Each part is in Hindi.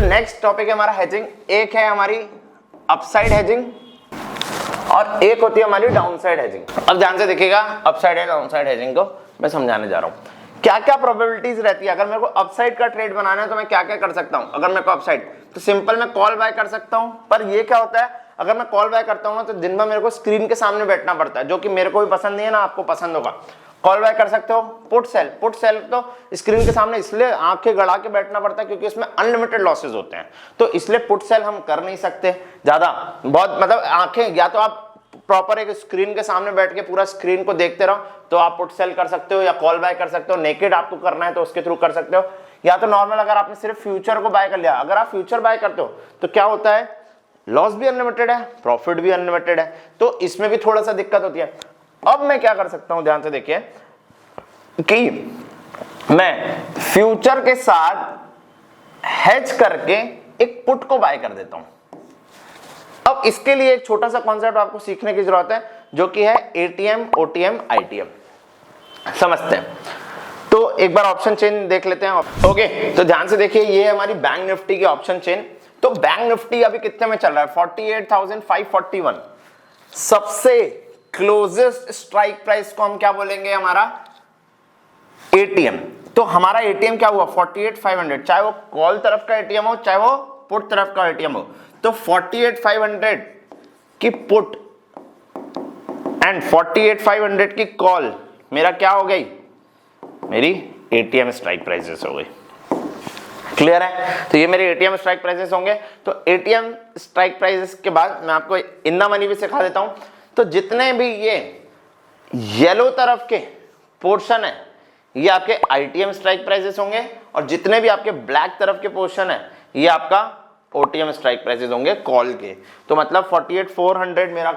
नेक्स्ट टॉपिक है हमारा हेजिंग। एक है हमारी अपसाइड हेजिंग और एक होती है हमारी डाउनसाइड हेजिंग। अब ध्यान से देखिएगा, अपसाइड एंड डाउनसाइड हेजिंग को मैं समझाने जा रहा हूं। क्या क्या प्रोबेबिलिटीज रहती है, अगर मेरे को अपसाइड का ट्रेड बनाना है तो मैं क्या क्या कर सकता हूं। अगर मेरे को अपसाइड, तो सिंपल मैं कॉल बाय कर सकता हूं, पर ये क्या होता है, अगर मैं कॉल बाय करता हूं ना तो दिन भर मेरे को स्क्रीन के सामने बैठना पड़ता है, जो कि मेरे को भी पसंद नहीं है ना आपको पसंद होगा। कॉल बाय कर सकते हो। पुट सेल तो स्क्रीन के सामने इसलिए आंखें गड़ा के बैठना पड़ता है क्योंकि इसमें अनलिमिटेड लॉसेस होते हैं, तो इसलिए पुट सेल हम कर नहीं सकते ज्यादा, बहुत मतलब आंखें, या तो आप प्रॉपर एक स्क्रीन के सामने बैठ के पूरा स्क्रीन को देखते रहो तो आप पुट सेल कर सकते हो, या कॉल बाय कर सकते हो। नेकेड आपको करना है तो उसके थ्रू कर सकते हो, या तो नॉर्मल अगर आपने सिर्फ फ्यूचर को बाय कर लिया। अगर आप फ्यूचर बाय करते हो तो क्या होता है, लॉस भी अनलिमिटेड है, प्रॉफिट भी अनलिमिटेड है, तो इसमें भी थोड़ा सा दिक्कत होती है। अब मैं क्या कर सकता हूं, ध्यान से देखिए कि मैं फ्यूचर के साथ हेज करके एक पुट को बाय कर देता हूं। अब इसके लिए एक छोटा सा कॉन्सेप्ट आपको सीखने की जरूरत है, जो कि है एटीएम, ओटीएम, आईटीएम। समझते हैं, तो एक बार ऑप्शन चेन देख लेते हैं। ओके, तो ध्यान से देखिए, ये है हमारी बैंक निफ्टी की ऑप्शन चेन। तो बैंक निफ्टी अभी कितने में चल रहा है, 48,541। सबसे क्लोजेस्ट स्ट्राइक प्राइस को हम क्या बोलेंगे, हमारा एटीएम। तो हमारा एटीएम क्या हुआ, 48,500, चाहे वो कॉल तरफ का एटीएम हो चाहे वो पुट तरफ का एटीएम हो। तो 48,500 की पुट एंड 48,500 की कॉल मेरा क्या हो गई, मेरी एटीएम स्ट्राइक प्राइसेस हो गई। क्लियर है, तो ये मेरे एटीएम स्ट्राइक प्राइसेस होंगे। तो एटीएम स्ट्राइक प्राइसेस के बाद मैं आपको इन द मनी भी सिखा देता हूं। तो जितने भी ये येलो तरफ के पोर्शन है ये आपके आईटीएम स्ट्राइक प्राइसेस होंगे, और जितने भी आपके ब्लैक तरफ के पोर्शन है ये आपका ओटीएम स्ट्राइक प्राइसेस होंगे कॉल के। तो मतलब 48,400 मेरा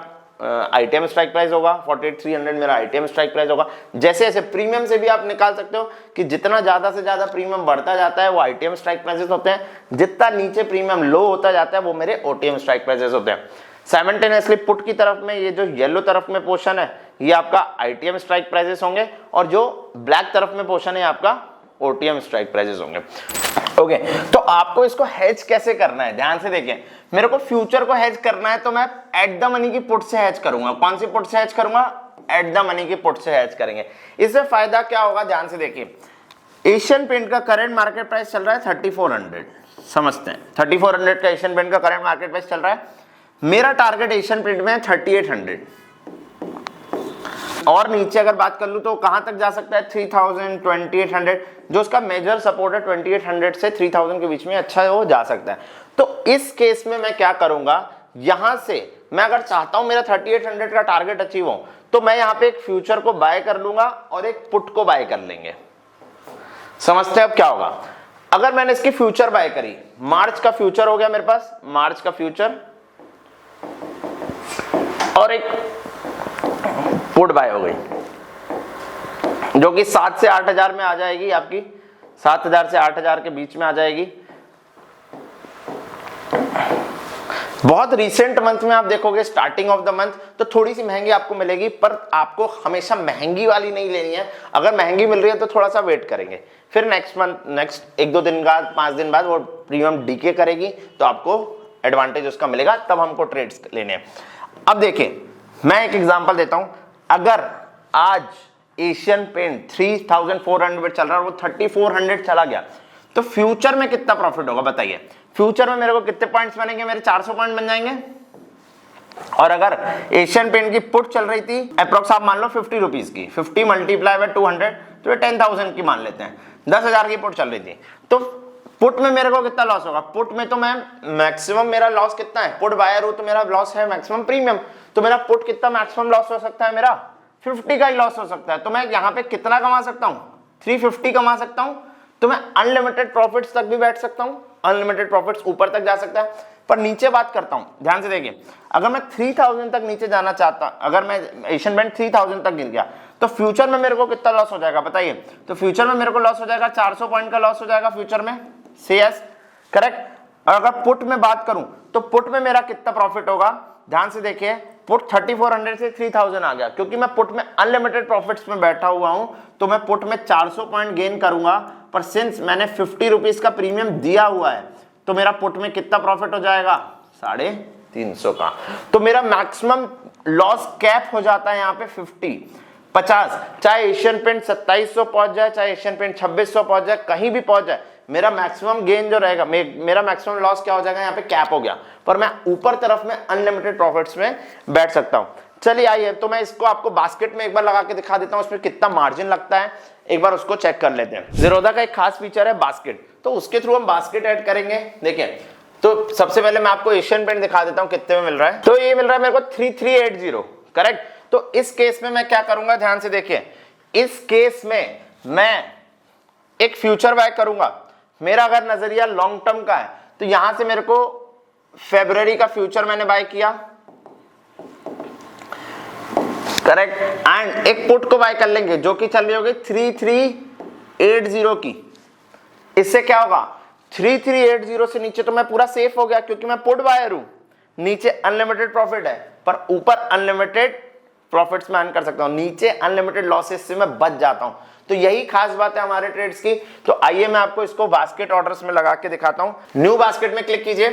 आईटीएम स्ट्राइक प्राइस होगा, 48,300 मेरा आईटीएम स्ट्राइक प्राइस होगा। जैसे जैसे प्रीमियम से भी आप निकाल सकते हो कि जितना ज्यादा से ज्यादा प्रीमियम बढ़ता जाता है वो आईटीएम स्ट्राइक प्राइसेस होते हैं, जितना नीचे प्रीमियम लो होता जाता है वो मेरे ओटीएम स्ट्राइक प्राइसेस होते हैं। साइमल्टेनियसली पुट की तरफ में ये जो येलो तरफ में पोर्शन है ये आपका आईटीएम स्ट्राइक प्राइसेस होंगे, और जो ब्लैक तरफ में पोर्शन है आपका ओटीएम स्ट्राइक प्राइसेस होंगे। ओके, तो आपको इसको हेज कैसे करना है, ध्यान से देखिए। मेरे को फ्यूचर को हेज करना है तो मैं एट द मनी की पुट से हेज करूंगा। कौन सी पुट से हेज करूंगा, एट द मनी की पुट से हेज करेंगे। इससे फायदा क्या होगा, ध्यान से देखिए। एशियन पेंट का करंट मार्केट प्राइस चल रहा है 3400, समझते हैं 3400 का एशियन पेंट का करंट मार्केट प्राइस चल रहा है। मेरा टारगेट एशियन पेंट में है 3800, और नीचे अगर बात कर लूं तो कहां तक जा सकता है, 3000, 2800, जो उसका मेजर सपोर्ट है 2800 से 3000 के बीच में, अच्छा है वो जा सकता है। तो इस केस में मैं क्या करूंगा, यहां से मैं अगर चाहता हूं मेरा 3800 का टारगेट अचीव हो तो मैं यहां पे एक फ्यूचर को बाय कर लूंगा और एक पुट को बाय कर लेंगे। समझते हैं अब क्या होगा। अगर मैंने इसकी फ्यूचर बाय करी, मार्च का फ्यूचर हो गया मेरे पास, मार्च का फ्यूचर, और एक पुट बाय हो गई जो कि 7 से 8,000 में आ जाएगी, आपकी 7,000 से 8,000 के बीच में आ जाएगी। बहुत रिसेंट मंथ में आप देखोगे, स्टार्टिंग ऑफ द मंथ, तो थोड़ी सी महंगी आपको मिलेगी, पर आपको हमेशा महंगी वाली नहीं लेनी है। अगर महंगी मिल रही है तो थोड़ा सा वेट करेंगे, फिर नेक्स्ट मंथ, नेक्स्ट 1-2 दिन बाद, 5 दिन बाद वो प्रीमियम डीके करेगी तो आपको एडवांटेज उसका मिलेगा, तब हमको ट्रेड्स लेने हैं। अब देखिए, मैं एक एग्जांपल देता हूं। अगर आज एशियन पेंट 3,400 पे चल रहा है, वो 3,400 चला गया, तो फ्यूचर में कितना प्रॉफिट होगा बताइए। फ्यूचर में मेरे को कितने पॉइंट्स बनेंगे, मेरे 400 पॉइंट बन जाएंगे। और अगर एशियन पेंट की पुट चल रही थी अप्रोक्स, आप मान लो 50 रुपीज की, 50 मल्टीप्लाई बाय 200, तो ये 10,000 की मान लेते हैं, 10,000 की पुट चल रही थी। तो पुट में मेरे को कितना लॉस होगा, पुट में तो मैं मैक्सिमम, मेरा लॉस कितना है, पुट बायर हूं तो मेरा लॉस है मैक्सिमम प्रीमियम, तो मेरा पुट कितना मैक्सिमम लॉस हो सकता है, मेरा 50 का ही लॉस हो सकता है। तो मैं यहाँ पे कितना कमा सकता हूँ, 350 कमा सकता हूँ। तो मैं अनलिमिटेड प्रॉफिट्स तक भी बैठ सकता हूँ, अनलिमिटेड प्रॉफिट्स ऊपर तक जा सकता है। पर नीचे बात करता हूँ, ध्यान से देखिए, अगर मैं 3000 तक नीचे जाना चाहता, अगर मैं एशियन पेंट 3000 तक गिर गया, तो फ्यूचर में मेरे को कितना लॉस हो जाएगा बताइए। तो फ्यूचर में मेरे को लॉस हो जाएगा 400 पॉइंट का लॉस हो जाएगा फ्यूचर में, से यस करेक्ट। और अगर पुट में बात करूं तो पुट में मेरा कितना प्रॉफिट होगा, ध्यान से देखिए, पुट 3400 से 3000 आ गया, क्योंकि मैं पुट में अनलिमिटेड प्रॉफिट्स में बैठा हुआ हूं, तो मैं पुट में 400 पॉइंट गेन करूंगा। पर सिंस मैंने 50 रुपीज का प्रीमियम दिया हुआ है, तो मेरा पुट में कितना प्रॉफिट हो जाएगा 350 का। तो मेरा मैक्सिमम लॉस कैप हो जाता है यहाँ पे 50, चाहे एशियन पेंट 2700 पहुंच जाए, चाहे एशियन पेंट 2600 पहुंच जाए, कहीं भी पहुंच जाए, मेरा मैक्सिमम गेन जो रहेगा, मेरा मैक्सिमम लॉस क्या हो जाएगा यहाँ पे कैप हो गया, पर मैं ऊपर तरफ में अनलिमिटेड प्रॉफिट्स में बैठ सकता हूं। चलिए आइए, तो मैं इसको आपको बास्केट में एक बार लगा के दिखा देता हूं, उसमें कितना मार्जिन लगता है, एक बार उसको चेक कर लेते हैं। ज़ीरोधा का एक खास फीचर है बास्केट, तो उसके थ्रू हम बास्केट ऐड करेंगे। देखिए, तो सबसे पहले मैं आपको एशियन पेंट दिखा देता हूं कितने में मिल रहा है। तो ये मिल रहा है मेरे को 3380, करेक्ट। तो इस केस में मैं क्या करूंगा, ध्यान से देखिए, इस केस में मैं एक फ्यूचर बाय करूंगा। मेरा अगर नजरिया लॉन्ग टर्म का है तो यहां से मेरे को फरवरी का फ्यूचर मैंने बाय किया, करेक्ट, एंड एक पुट को बाय कर लेंगे जो कि चल रही होगी 3380 की। इससे क्या होगा, 3380 से नीचे तो मैं पूरा सेफ हो गया क्योंकि मैं पुट बायर हूं, नीचे अनलिमिटेड प्रॉफिट है, पर ऊपर अनलिमिटेड प्रॉफिट्स में अर्न कर सकता हूं, नीचे अनलिमिटेड लॉसेस से मैं बच जाता हूं। तो यही खास बात है हमारे ट्रेड्स की। तो आइए मैं आपको इसको बास्केट ऑर्डर्स में लगा के दिखाता हूं। न्यू बास्केट में क्लिक कीजिए।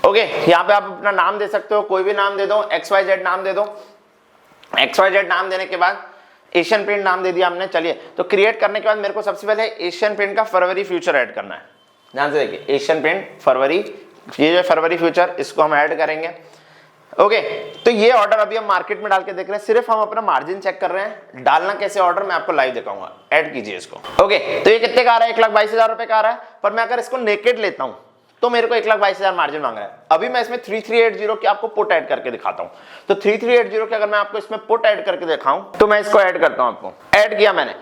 ओके, यहां पे आप अपना नाम दे सकते हो, कोई भी नाम दे दो, XYZ नाम दे दो। XYZ नाम देने के बाद एशियन पेंट नाम दे दिया हमने। चलिए, तो क्रिएट करने के बाद मेरे को सबसे पहले एशियन पेंट का फरवरी फ्यूचर ऐड करना है। ध्यान से देखिए, एशियन पेंट फरवरी, ये जो फरवरी फ्यूचर, इसको हम ऐड करेंगे। ओके, तो ये ऑर्डर अभी हम मार्केट में डाल के देख रहे हैं, सिर्फ हम अपना मार्जिन चेक कर रहे हैं। डालना कैसे ऑर्डर मैं आपको लाइव दिखाऊंगा। ऐड कीजिए इसको। ओके, तो ये कितने का आ रहा है, 1,22,000 रुपए का आ रहा है, पर मैं अगर इसको नेकेड लेता हूं तो मेरे को 1,22,000 मार्जिन मांग रहा है। अभी मैं इसमें 3380 की आपको पुट ऐड करके दिखाता हूं। तो 3380 की अगर मैं आपको इसमें पुट ऐड करके दिखाऊं तो मैं इसको ऐड करता हूं। आपको ऐड किया मैंने,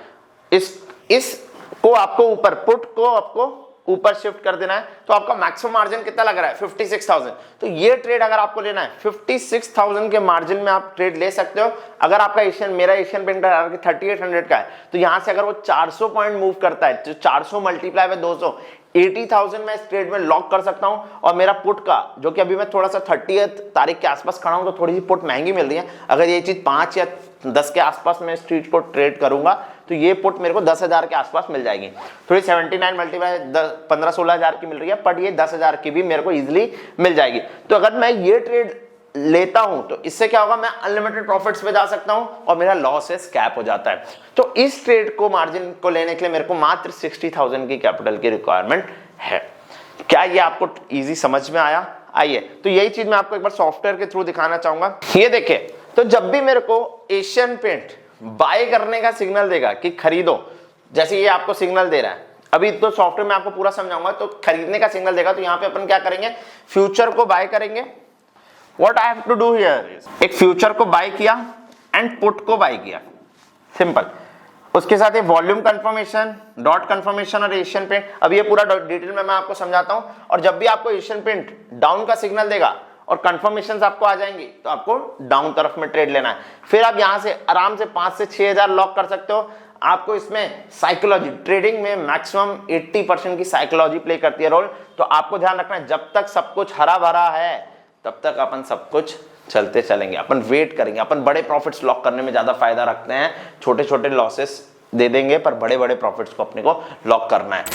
इसको आपको ऊपर, पुट को आपको ऊपर शिफ्ट कर देना है। तो आपका मैक्सिमम मार्जिन कितना लग रहा है, 56,000। तो ये ट्रेड अगर आपको लेना है 56,000 के मार्जिन में आप ट्रेड ले सकते हो। अगर आपका मेरा एशियन पेंट का 3800 का है, तो यहां से अगर वो 400 पॉइंट मूव करता है तो 400 मल्टीप्लाई बाय 200, 80,000 मैं इस ट्रेड में लॉक कर सकता हूं। और मेरा पुट का, जो कि अभी मैं थोड़ा सा 30 तारीख के आसपास खड़ा हूं, तो थोड़ी सी पुट महंगी मिल रही है। अगर ये चीज 5 या 10 के आसपास में इस चीज को ट्रेड करूंगा तो ये पुट मेरे को 10,000 के आसपास मिल जाएगी। थोड़ी 79 मल्टीप्लाई 15-16,000 की मिल रही है, बट ये 10,000 की भी मेरे को इजिली मिल जाएगी। तो अगर मैं ये ट्रेड लेता हूं तो इससे क्या होगा, मैं अनलिमिटेड प्रॉफिट्स पे जा सकता हूं और मेरा लॉसेस कैप हो जाता है। तो इस ट्रेड को, मार्जिन को लेने के लिए मेरे को मात्र 60,000 की कैपिटल की रिक्वायरमेंट है। क्या ये आपको इजी समझ में आया? आइए, तो यही चीज मैं आपको एक बार सॉफ्टवेयर के थ्रू दिखाना चाहूंगा। ये देखिए, तो जब भी मेरे को एशियन पेंट बाय करने का सिग्नल देगा कि खरीदो, जैसे ये आपको सिग्नल दे रहा है, अभी तो सॉफ्टवेयर में आपको पूरा समझाऊंगा, तो खरीदने का सिग्नल देगा, तो यहाँ पे अपन क्या करेंगे, फ्यूचर को बाय करेंगे। What I have to do here is, एक फ्यूचर को बाय किया एंड पुट को बाय किया, सिंपल। उसके साथ ये वॉल्यूम कंफर्मेशन, डॉट कंफर्मेशन और एशियन पेंट, अब ये पूरा डिटेल में मैं आपको समझाता हूं। और जब भी आपको एशियन पेंट डाउन का सिग्नल देगा और कंफर्मेशंस आपको आ जाएंगी, तो आपको डाउन तरफ में ट्रेड लेना है। फिर आप यहां से आराम से 5 से 6,000 लॉक कर सकते हो। आपको इसमें साइकोलॉजी, ट्रेडिंग में मैक्सिमम 80% की साइकोलॉजी प्ले करती है रोल। तो आपको ध्यान रखना है, जब तक सब कुछ हरा भरा है तब तक अपन सब कुछ चलते चलेंगे, अपन वेट करेंगे। अपन बड़े प्रॉफिट्स लॉक करने में ज्यादा फायदा रखते हैं, छोटे छोटे लॉसेस दे देंगे, पर बड़े बड़े प्रॉफिट्स को अपने को लॉक करना है।